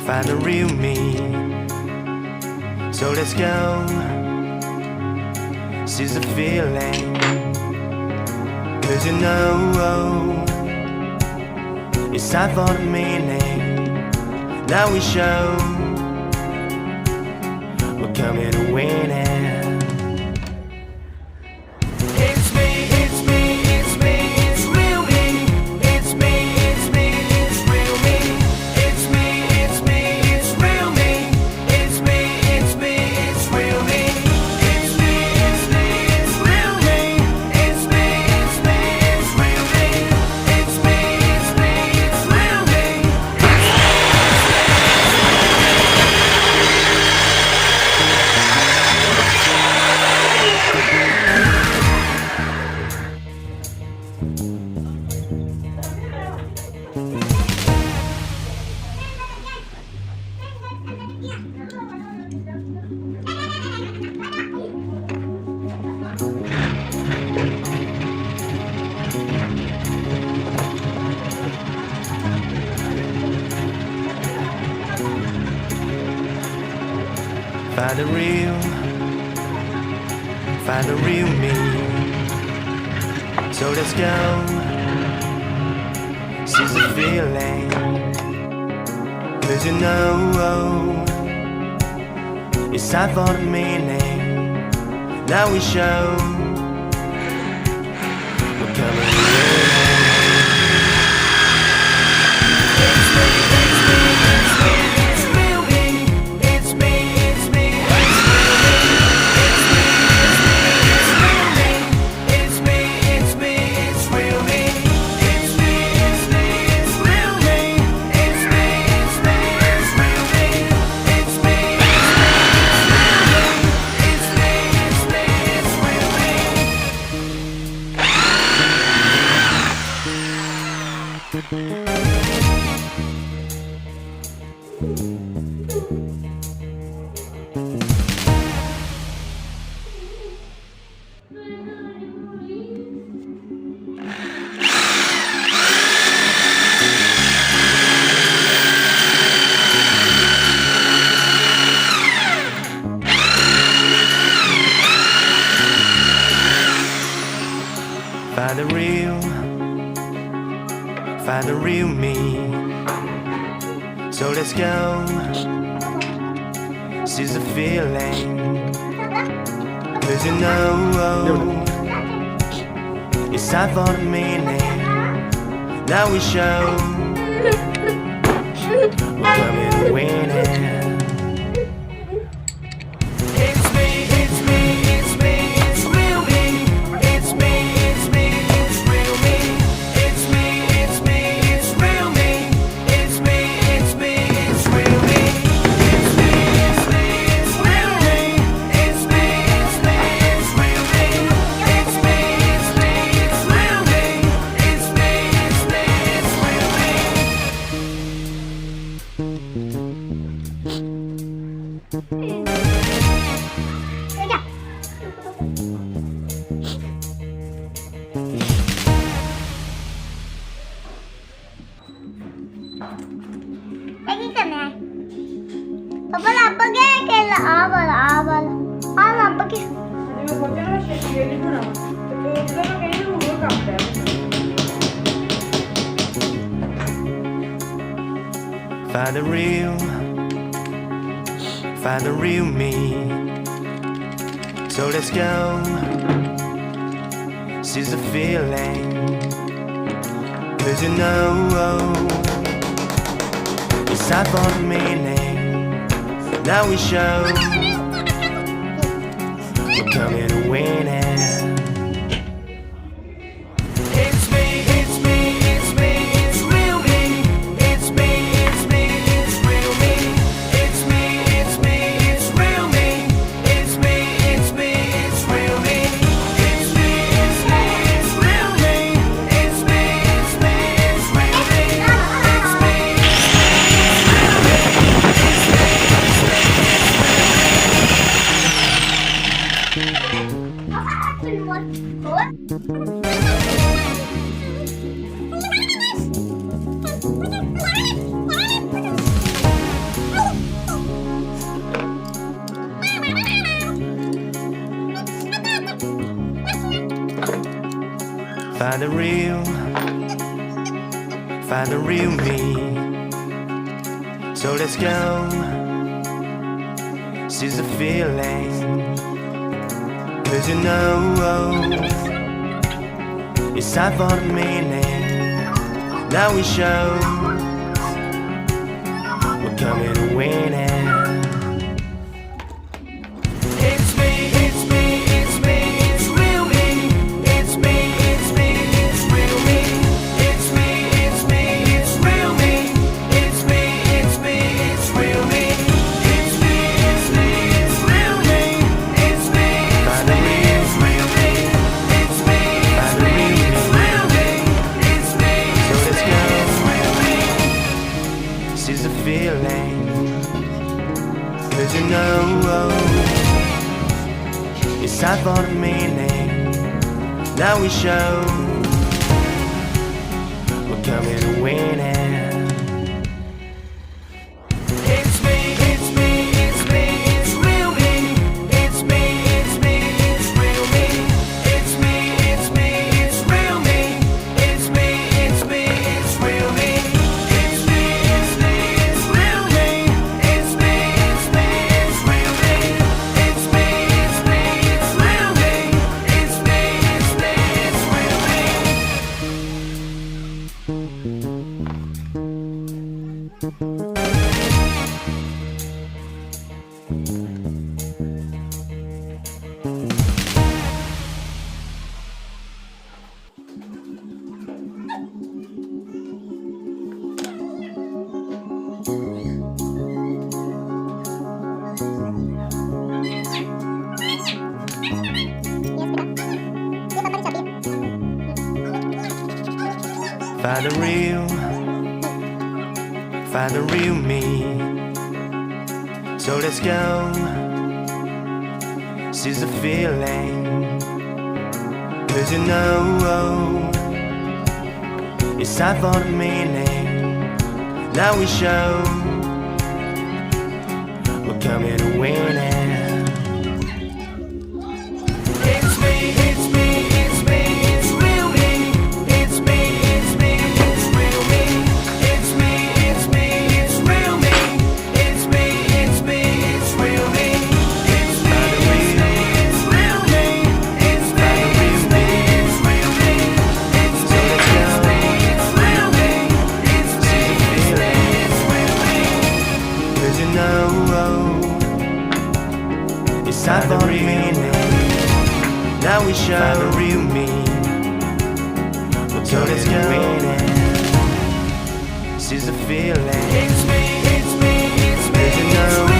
Find the real me. So let's go. Seize the feeling. 'Cause you know it's time for the meaning. Now we show we're coming to win it. Find the real me. So let's go. Seize the feeling. 'Cause you know it's time for the meaning. Now we show we're coming to win. Find the real me. So let's go. Seize the feeling. 'Cause you know it's time for the meaning. Now we show we're coming to win it. Papà la baghe che la alla baghe. Find the real me. So let's go. Seize the feeling. 'Cause you know it's time for the meaning. Now we show we're coming to win it. open one. Find the real me. So let's go, seize the feeling. 'Cause you know it's time for the meaning. Now we show we're coming to win it. It's me, it's me, it's me, it's real me. It's me, it's me, it's real me. It's me, it's me, it's real me. It's me, it's me, it's real me. It's me, it's me, it's real me. It's me, it's me, it's real me. It's me, it's me, it's real me. It's me, it's me, it's real me. Seize the feeling. 'Cause you know it's time for the meaning. Now we show we're coming to win it. It's me, it's me, it's me, it's real me. It's me, it's me, it's real me. It's me, it's me, it's real me. It's me, it's me, it's real me. It's me, it's me, it's real me. It's me, it's me, it's real me. It's me, it's me, it's real me. It's me, it's me, it's real me. Find the real me. So let's go, seize the feeling. 'Cause you know it's time for the meaning. Now we show we're coming to win it. It's me, it's me, it's me, it's real me. It's me, it's me, it's real me. It's me, it's me, it's real me. It's me, it's me, it's real me. It's me, it's me, it's real me. It's me, it's me, it's real me. It's me, it's me, it's real me. It's me, it's me, it's real me. 'Cause you know it's time for the meaning. Now we show the real me. So let's go, seize the feeling. It's me, it's me, it's me, it's real.